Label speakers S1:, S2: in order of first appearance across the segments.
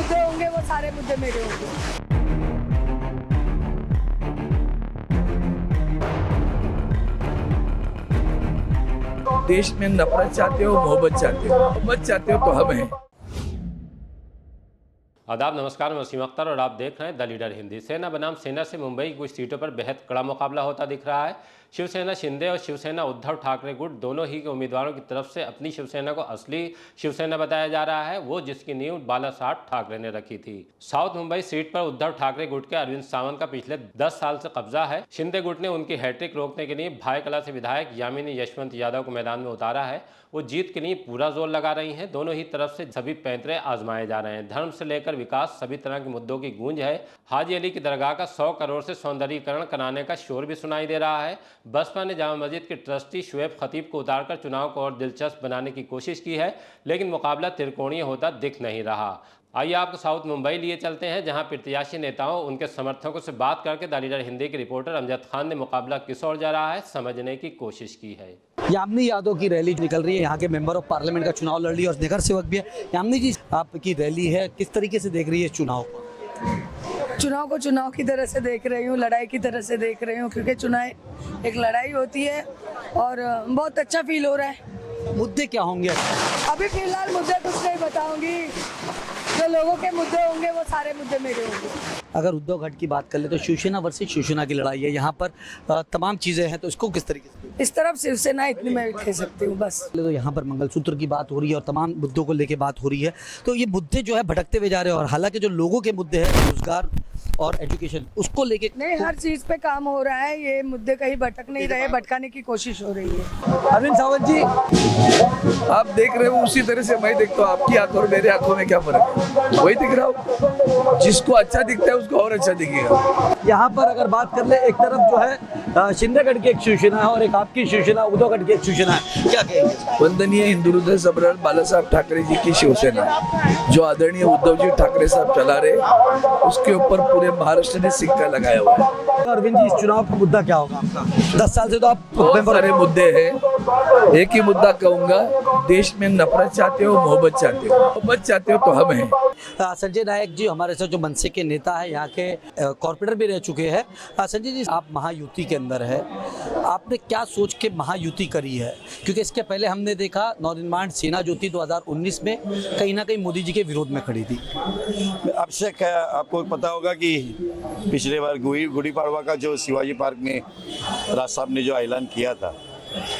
S1: मुद्दे होंगे वो सारे मुद्दे मेरे होंगे।
S2: देश में नफरत चाहते हो, मोहब्बत चाहते हो। मोहब्बत चाहते हो तो हम हैं।
S3: आदाब, नमस्कार। मैं वसीम अख्तर और आप देख रहे हैं द लीडर हिंदी। सेना बनाम सेना से मुंबई की कुछ सीटों पर बेहद कड़ा मुकाबला होता दिख रहा है। शिवसेना शिंदे और शिवसेना उद्धव ठाकरे गुट दोनों ही के उम्मीदवारों की तरफ से अपनी शिवसेना को असली शिवसेना बताया जा रहा है, वो जिसकी नींव बालासाहेब ठाकरे ने रखी थी। साउथ मुंबई सीट पर उद्धव ठाकरे गुट के अरविंद सावंत का पिछले 10 साल से कब्जा है। शिंदे गुट ने उनकी हैट्रिक रोकने के लिए भाईकला से विधायक यामिनी यशवंत यादव को मैदान में उतारा है। वो जीत के लिए पूरा जोर लगा रही हैं। दोनों ही तरफ से सभी पैंतरे आजमाए जा रहे हैं। धर्म से लेकर विकास, सभी तरह के मुद्दों की गूंज है। हाजी अली की दरगाह का 100 करोड़ से सौंदर्यीकरण कराने का शोर भी सुनाई दे रहा है। बसपा ने जामा मस्जिद के ट्रस्टी शुएब खतीब को उतारकर चुनाव को और दिलचस्प बनाने की कोशिश की है, लेकिन मुकाबला त्रिकोणीय होता दिख नहीं रहा। आइए आपको साउथ मुंबई लिए चलते हैं, जहां प्रत्याशी नेताओं उनके समर्थकों से बात करके द लीडर हिंदी के रिपोर्टर अमजद खान ने मुकाबला किस ओर जा रहा है समझने की कोशिश की है।
S4: यामिनी यादव की रैली निकल रही है, यहाँ के मेंबर ऑफ पार्लियामेंट का चुनाव लड़ रही है और नगर सेवक भी है। यामिनी जी, आपकी रैली है, किस तरीके से देख रही है चुनाव को?
S1: चुनाव को चुनाव की तरह से देख रही हूँ, लड़ाई की तरह से देख रही हूँ, क्योंकि चुनाव एक लड़ाई होती है और बहुत अच्छा फील हो रहा है।
S4: मुद्दे क्या होंगे?
S1: अभी फिलहाल मुद्दे कुछ नहीं बताऊंगी, जो लोगों के मुद्दे होंगे वो सारे मुद्दे मेरे होंगे।
S4: अगर उद्धव गढ़ की बात कर ले तो शिवसेना वर्सेस शिवसेना की लड़ाई है, यहाँ पर तमाम चीज़ें हैं, तो इसको किस तरीके से?
S1: इस तरफ शिवसेना, इतनी मैं कह सकती हूँ बस।
S4: तो यहाँ पर मंगलसूत्र की बात हो रही है और तमाम मुद्दों को लेके बात हो रही है, तो ये मुद्दे जो है भटकते हुए जा रहे हैं। और हालांकि जो लोगों के मुद्दे हैं, रोजगार और एजुकेशन, उसको लेके
S1: नहीं, हर चीज पे काम हो रहा है। ये मुद्दे कहीं भटक नहीं रहे, भटकाने की कोशिश हो रही है।
S4: अरविंद सावंत जी,
S2: आप देख रहे हो उसी तरह से मैं देखता हूँ। आपकी आंखों और मेरे आंखों में क्या फर्क है? वही दिख रहा हूँ। जिसको अच्छा दिखता है उसको और अच्छा दिखेगा।
S4: यहाँ पर अगर बात कर ले, एक तरफ जो है शिंदेगढ़ की एक शिवसेना है और एक आपकी शिवसेना, उद्धवगढ़ की एक शिवसेना है, क्या कहेंगे?
S2: वंदनीय हिंदू हृदय सम्राट बालासाहेब ठाकरे जी की शिवसेना, जो आदरणीय उद्धव जी ठाकरे साहब चला रहे, उसके ऊपर पूरे महाराष्ट्र ने सिक्का लगाया हुआ है।
S4: अरविंद जी, इस चुनाव का मुद्दा क्या होगा आपका? 10 साल से तो आप
S2: बहुत सारे मुद्दे हैं। एक ही मुद्दा कहूंगा, देश में नफरत चाहते हो, मोहब्बत चाहते हो। मोहब्बत चाहते हो तो हम हैं।
S4: संजय नायक जी हमारे साथ जो मनसे के नेता है, यहाँ के कॉर्पोरेटर भी रह चुके हैं। संजय जी, आप महायुति के अंदर है, आपने क्या सोच के महायुति करी है? क्योंकि इसके पहले हमने देखा नवनिर्माण सेना जो थी 2019 में कहीं ना कहीं मोदी जी के विरोध में खड़ी थी।
S5: आवश्यक है, आपको पता होगा कि पिछले बार गुड़ी पाड़वा का जो शिवाजी पार्क में राज साहब ने जो ऐलान किया था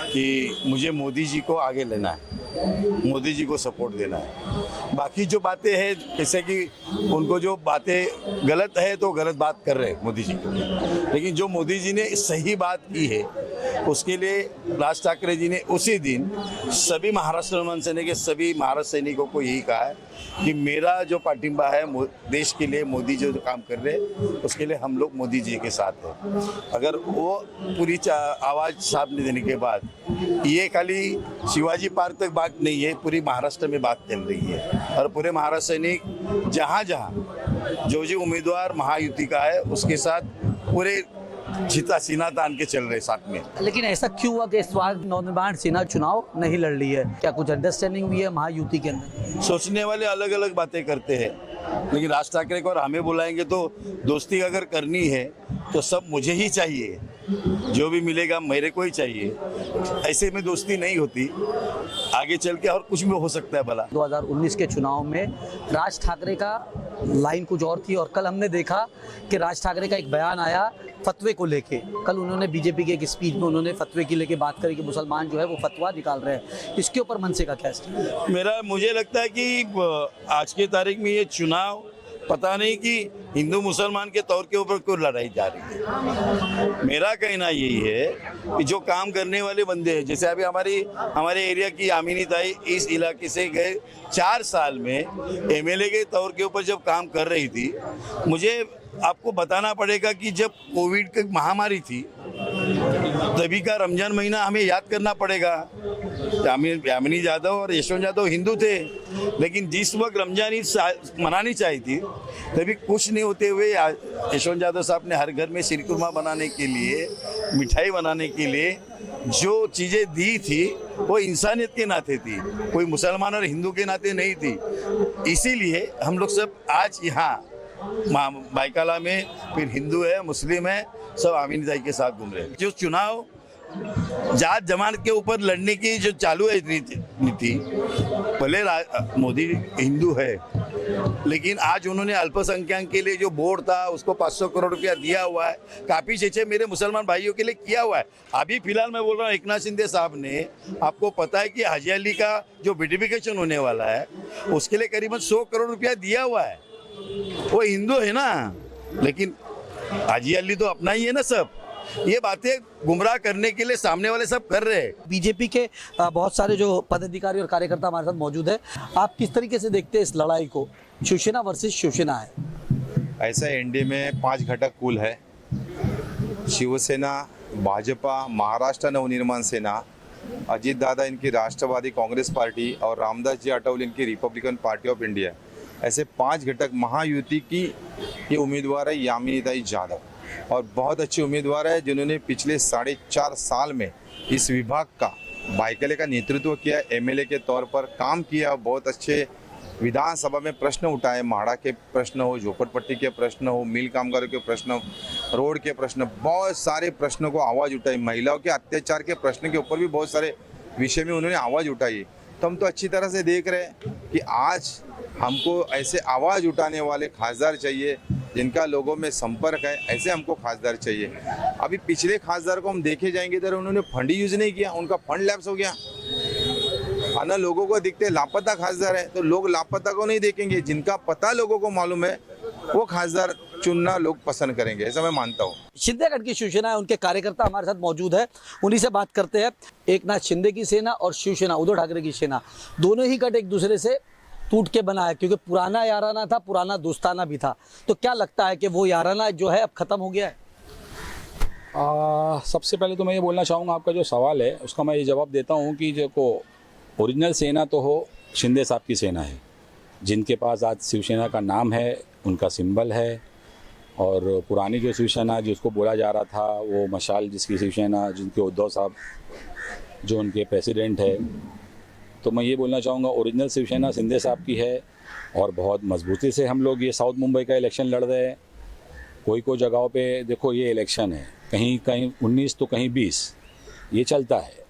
S5: कि मुझे मोदी जी को आगे लेना है, मोदी जी को सपोर्ट देना है। बाकी जो बातें हैं, जैसे कि उनको जो बातें गलत है तो गलत बात कर रहे हैं मोदी जी को, लेकिन जो मोदी जी ने सही बात की है उसके लिए राज ठाकरे जी ने उसी दिन सभी महाराष्ट्र नवनिर्माण सेना के सभी महाराष्ट्र सैनिकों को यही कहा है कि मेरा जो पाटिंबा है देश के लिए, मोदी जो काम कर रहे हैं उसके लिए हम लोग मोदी जी के साथ हैं। अगर वो पूरी आवाज़ साहब ने देने के बाद, ये खाली शिवाजी पार्क तक बात नहीं है, पूरी महाराष्ट्र में बात चल रही है और पूरे महाराष्ट्र सैनिक जहाँ जहाँ जो उम्मीदवार महायुति का है उसके साथ पूरे जीता सीना तान के चल रहे साथ में।
S4: लेकिन ऐसा क्यों हुआ कि इस बार नवनिर्माण सेना चुनाव नहीं लड़ रही है? क्या कुछ अंडरस्टैंडिंग हुई है महायुति के अंदर?
S5: सोचने वाले अलग अलग बातें करते हैं, लेकिन राज ठाकरे को और हमें बुलाएंगे तो दोस्ती अगर करनी है तो सब मुझे ही चाहिए, जो भी मिलेगा मेरे को ही चाहिए। ऐसे में दोस्ती नहीं होती, आगे चल के और कुछ भी हो सकता है भला।
S4: 2019 के चुनाव में राज ठाकरे का लाइन कुछ और थी और कल हमने देखा कि राज ठाकरे का एक बयान आया फतवे को लेके। कल उन्होंने बीजेपी के एक स्पीच में उन्होंने फतवे की लेके बात करी कि मुसलमान जो है वो फतवा निकाल रहे हैं। इसके ऊपर मनसे का क्या है?
S5: मुझे लगता है कि आज की तारीख में ये चुनाव पता नहीं कि हिंदू मुसलमान के तौर के ऊपर क्यों लड़ाई जा रही है। मेरा कहना यही है कि जो काम करने वाले बंदे हैं, जैसे अभी हमारे एरिया की यामिनी ताई इस इलाके से गए 4 साल में एमएलए के तौर के ऊपर जब काम कर रही थी, मुझे आपको बताना पड़ेगा कि जब कोविड की महामारी थी तभी का रमजान महीना हमें याद करना पड़ेगा। यामिनी यादव और यशवंत यादव हिंदू थे, लेकिन जिस वक्त रमजान ईद मनानी चाहिए थी तभी कुछ नहीं होते हुए यशवंत यादव साहब ने हर घर में शीरकुरमा बनाने के लिए, मिठाई बनाने के लिए जो चीज़ें दी थी वो इंसानियत के नाते थी, कोई मुसलमान और हिंदू के नाते नहीं थी। इसीलिए हम लोग सब आज यहाँ बाइकाला में फिर हिंदू है, मुस्लिम है, सब आमीनी दाई के साथ घूम रहे हैं। जो चुनाव जात जमात के ऊपर लड़ने की जो चालू है नीति, भले मोदी हिंदू है, लेकिन आज उन्होंने अल्पसंख्यक के लिए जो बोर्ड था उसको 500 करोड़ रुपया दिया हुआ है, काफ़ी चीज़ें मेरे मुसलमान भाइयों के लिए किया हुआ है। अभी फिलहाल मैं बोल रहा हूँ एकनाथ शिंदे साहब ने, आपको पता है कि हाजी अली का जो ब्यूटिफिकेशन होने वाला है उसके लिए करीबन 100 करोड़ रुपया दिया हुआ है। वो हिंदू है ना, लेकिन हाजी अली तो अपना ही है ना। सब ये बातें गुमराह करने के लिए सामने वाले सब कर रहे हैं।
S4: बीजेपी के बहुत सारे जो पदाधिकारी और कार्यकर्ता हमारे साथ मौजूद है, आप किस तरीके से देखते हैं इस लड़ाई को? शिवसेना वर्सेस शिवसेना है।
S6: ऐसा एनडीए में 5 घटक कुल है: शिवसेना, भाजपा, महाराष्ट्र नवनिर्माण सेना, अजीत दादा इनकी राष्ट्रवादी कांग्रेस पार्टी और रामदास जी अठावले इनकी रिपब्लिकन पार्टी ऑफ इंडिया। ऐसे 5 घटक महायुति की ये उम्मीदवार है यामिनी दाई यादव, और बहुत अच्छे उम्मीदवार है जिन्होंने पिछले 4.5 साल में इस विभाग का बाइकले का नेतृत्व किया, एमएलए के तौर पर काम किया, बहुत अच्छे विधानसभा में प्रश्न उठाए, माड़ा के प्रश्न हो, झोपड़पट्टी के प्रश्न हो, मिल कामगारों के प्रश्न हो, रोड के प्रश्न, बहुत सारे प्रश्नों को आवाज़ उठाई, महिलाओं के अत्याचार के प्रश्न के ऊपर भी बहुत सारे विषय में उन्होंने आवाज़ उठाई। तो हम तो अच्छी तरह से देख रहे हैं कि आज हमको ऐसे आवाज़ उठाने वाले खासदार चाहिए जिनका लोगों में संपर्क है, ऐसे हमको खासदार चाहिए। अभी पिछले खासदार को हम देखे जाएंगे इधर उन्होंने फंड यूज़ नहीं किया, उनका फंड लैप्स हो गया। ना लोगों को दिखते लापता खासदार है तो लोग लापता को नहीं देखेंगे, जिनका पता लोगों को मालूम है वो खासदार चुनना लोग पसंद करेंगे, ऐसा मैं मानता हूँ।
S4: शिंदेगढ़ की शिवसेना है, उनके कार्यकर्ता हमारे साथ मौजूद है, उन्हीं से बात करते हैं। एकनाथ शिंदे की सेना और शिवसेना उद्धव ठाकरे की सेना, दोनों ही गठ एक दूसरे से टूट के बना है, क्योंकि पुराना याराना था, पुराना दोस्ताना भी था। तो क्या लगता है कि वो याराना जो है अब खत्म हो गया है?
S7: सबसे पहले तो मैं ये बोलना चाहूँगा, आपका जो सवाल है उसका मैं ये जवाब देता हूँ कि जो को ओरिजिनल सेना तो हो शिंदे साहब की सेना है, जिनके पास आज शिवसेना का नाम है, उनका सिंबल है। और पुरानी जो शिवसेना जिसको बोला जा रहा था, वो मशाल जिसकी शिवसेना, जिनके उद्धव साहब जो उनके प्रेसिडेंट है, तो मैं ये बोलना चाहूँगा ओरिजिनल शिवसेना शिंदे साहब की है। और बहुत मजबूती से हम लोग ये साउथ मुंबई का इलेक्शन लड़ रहे हैं। कोई जगहों पे देखो ये इलेक्शन है, कहीं कहीं 19 तो कहीं 20 ये चलता है।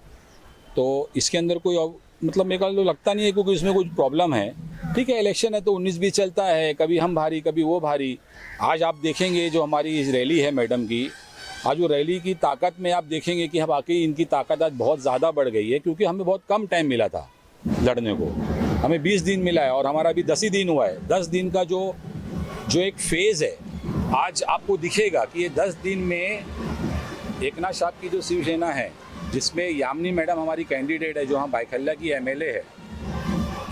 S7: तो इसके अंदर कोई मतलब मेरे को लगता नहीं है क्योंकि इसमें कुछ प्रॉब्लम है। ठीक है, इलेक्शन है तो 19-20 चलता है, कभी हम भारी कभी वो भारी। आज आप देखेंगे जो हमारी रैली है मैडम की, आज वो रैली की ताकत में आप देखेंगे कि वाकई इनकी ताकत आज बहुत ज़्यादा बढ़ गई है, क्योंकि हमें बहुत कम टाइम मिला था लड़ने को। हमें 20 दिन मिला है और हमारा अभी 10 ही दिन हुआ है। 10 दिन का जो एक फेज़ है, आज आपको दिखेगा कि ये 10 दिन में एकनाथ साहब की जो शिवसेना है, जिसमें यामिनी मैडम हमारी कैंडिडेट है, जो हम बाइखल्ला की एमएलए है,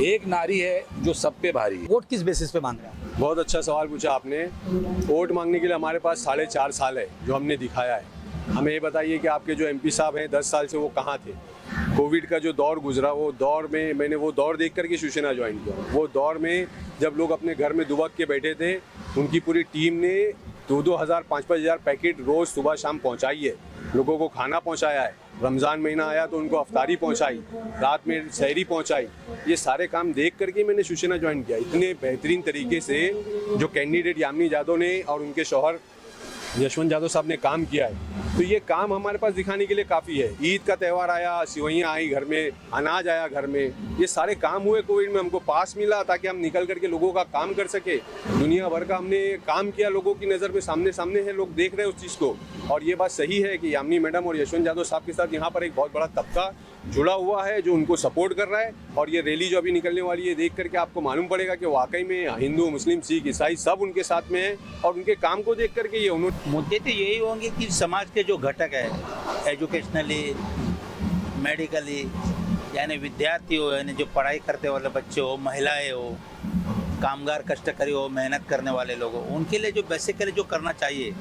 S7: एक नारी है जो सब पे भारी है।
S4: वोट किस बेसिस पे मांग रहे हैं?
S8: बहुत अच्छा सवाल पूछा आपने। वोट मांगने के लिए हमारे पास 4.5 साल है जो हमने दिखाया है। हमें ये बताइए कि आपके जो एमपी साहब हैं 10 साल से वो कहाँ थे? कोविड का जो दौर गुजरा, वो दौर में मैंने वो दौर देख करके शिवसेना ज्वाइन किया। वो दौर में जब लोग अपने घर में दुबक के बैठे थे, उनकी पूरी टीम ने 2-2 हज़ार 5-5 हज़ार पैकेट रोज़ सुबह शाम पहुँचाई है, लोगों को खाना पहुँचाया है। रमज़ान महीना आया तो उनको अफ्तारी पहुँचाई, रात में सहरी पहुँचाई। ये सारे काम देख करके मैंने शिवसेना ज्वाइन किया। इतने बेहतरीन तरीके से जो कैंडिडेट यामिनी यादव ने और उनके शौहर यशवंत यादव साहब ने काम किया है, तो ये काम हमारे पास दिखाने के लिए काफ़ी है। ईद का त्यौहार आया, सिवैयाँ आई घर में, अनाज आया घर में, ये सारे काम हुए कोविड में। हमको पास मिला ताकि हम निकल करके लोगों का काम कर सके। दुनिया भर का हमने काम किया, लोगों की नज़र में सामने है, लोग देख रहे हैं उस चीज़ को। और ये बात सही है कि यामिनी मैडम और यशवंत यादव साहब के साथ यहाँ पर एक बहुत बड़ा तबका जुड़ा हुआ है जो उनको सपोर्ट कर रहा है। और ये रैली जो अभी निकलने वाली है, देख करके आपको मालूम पड़ेगा कि वाकई में हिंदू, मुस्लिम, सिख, ईसाई सब उनके साथ में है। और उनके काम को देख करके ये उन्होंने
S9: मुद्दे तो यही होंगे कि समाज के जो घटक है, एजुकेशनली, मेडिकली, यानी विद्यार्थी हो, यानी जो पढ़ाई करते वाले बच्चे हो, महिलाएं हो, कामगार, कष्टकरी हो, मेहनत करने वाले लोग हो, उनके लिए जो बेसिकली जो करना चाहिए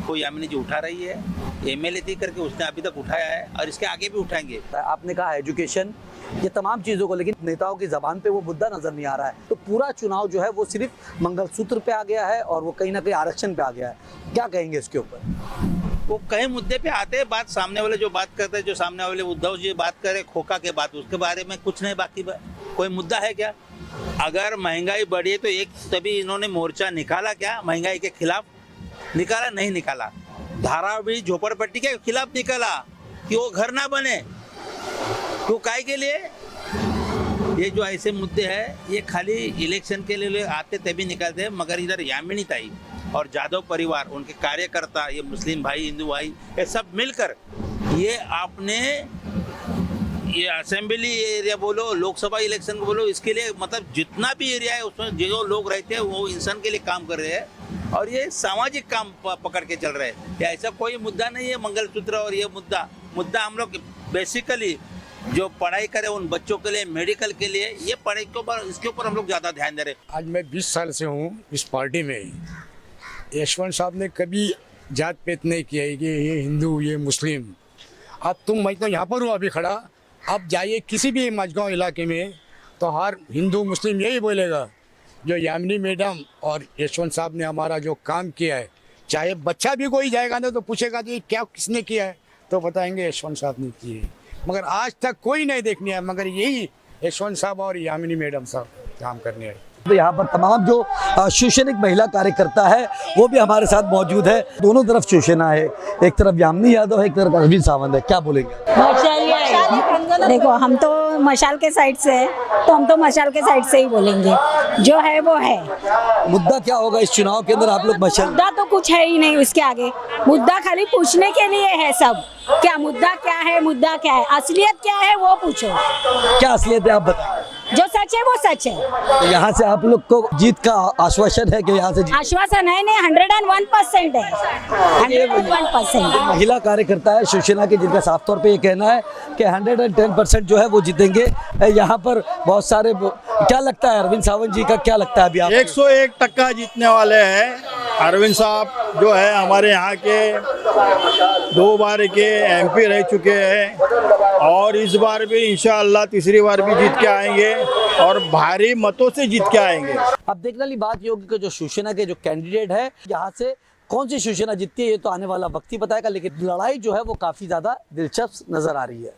S9: को यामिनी जी उठा रही है, एमएलए थी करके उसने अभी तक उठाया है और इसके आगे भी उठाएंगे।
S4: आपने कहा एजुकेशन, ये तमाम चीज़ों को, लेकिन नेताओं की ज़बान पे वो मुद्दा नज़र नहीं आ रहा है। तो पूरा चुनाव जो है वो सिर्फ मंगलसूत्र पे आ गया है और वो कहीं ना कहीं आरक्षण पे आ गया है। क्या कहेंगे इसके ऊपर?
S9: वो कई मुद्दे पे आते हैं, बात सामने वाले जो बात करते हैं, जो सामने वाले उद्धव जी बात करे खोखा के बात, उसके बारे में कुछ नहीं, बाकी कोई मुद्दा है क्या? अगर महंगाई बढ़ी है तो एक तभी इन्होंने मोर्चा निकाला क्या महंगाई के खिलाफ? निकाला नहीं निकाला। धारावी झोपड़पट्टी के खिलाफ निकाला कि वो घर ना बने, क्यों, काय के लिए? ये जो ऐसे मुद्दे हैं ये खाली इलेक्शन के लिए आते तभी निकालते हैं, मगर इधर यामिनी ताई और जादव परिवार, उनके कार्यकर्ता, ये मुस्लिम भाई, हिंदू भाई, ये सब मिलकर ये आपने ये असेंबली एरिया बोलो, लोकसभा इलेक्शन को बोलो, इसके लिए मतलब जितना भी एरिया है उसमें जो लोग रहते हैं वो इंसान के लिए काम कर रहे हैं और ये सामाजिक काम पकड़ के चल रहे हैं। या ऐसा कोई मुद्दा नहीं है मंगलसूत्र और ये मुद्दा हम लोग बेसिकली जो पढ़ाई करे उन बच्चों के लिए, मेडिकल के लिए, ये पढ़ाई के ऊपर, इसके ऊपर हम लोग ज़्यादा ध्यान दे रहे हैं।
S10: आज मैं 20 साल से हूँ इस पार्टी में। यशवंत साहब ने कभी जात पेत नहीं किया है कि ये हिंदू ये मुस्लिम। अब मैं तो यहाँ पर हूँ अभी खड़ा, आप जाइए किसी भी मजगांव इलाके में तो हर हिंदू मुस्लिम यही बोलेगा जो यामिनी मैडम और यशवंत साहब ने हमारा जो काम किया है, चाहे बच्चा भी कोई जाएगा ना तो पूछेगा कि क्या किसने किया है, तो बताएंगे यशवंत साहब ने किए है। मगर आज तक कोई नहीं देखने आया, मगर यही यशवंत साहब और यामिनी मैडम साहब काम करने आए।
S4: तो यहाँ पर तमाम जो शिवसैनिक महिला कार्यकर्ता है वो भी हमारे साथ मौजूद है। दोनों तरफ शिवसेना है, एक तरफ यामिनी यादव है, एक तरफ अरविंद सावंत है। क्या बोलेंगे?
S11: देखो, हम तो मशाल के साइड से है तो हम तो मशाल के साइड से ही बोलेंगे, जो है वो है।
S4: मुद्दा क्या होगा इस चुनाव के अंदर? आप लोग मशाल,
S11: मुद्दा तो कुछ है ही नहीं उसके आगे, मुद्दा खाली पूछने के लिए है सब। क्या मुद्दा क्या है, मुद्दा क्या है, असलियत क्या है वो पूछो।
S4: क्या असलियत है आप बताएं।
S11: जो सच है वो सच है।
S4: तो यहाँ से आप लोग को जीत का आश्वासन है कि यहाँ से
S11: आश्वासन है नहीं, 101% है, 101%।
S4: महिला कार्यकर्ता है शिवसेना के, जिनका साफ तौर पे ये कहना है कि 110% जो है वो जीतेंगे। यहाँ पर बहुत सारे, क्या लगता है अरविंद सावंत जी का, क्या लगता है अभी आप?
S12: 101% जीतने वाले हैं। अरविंद साहब जो है हमारे यहाँ के 2 बार के MP रह चुके हैं और इस बार भी इंशाअल्लाह तीसरी बार भी जीत के आएंगे और भारी मतों से जीत के आएंगे।
S4: अब देखने वाली बात ये होगी कि जो शिवसेना के जो कैंडिडेट है यहाँ से कौन सी शिवसेना जीतती है ये तो आने वाला वक्त ही बताएगा, लेकिन लड़ाई जो है वो काफी ज्यादा दिलचस्प नजर आ रही है।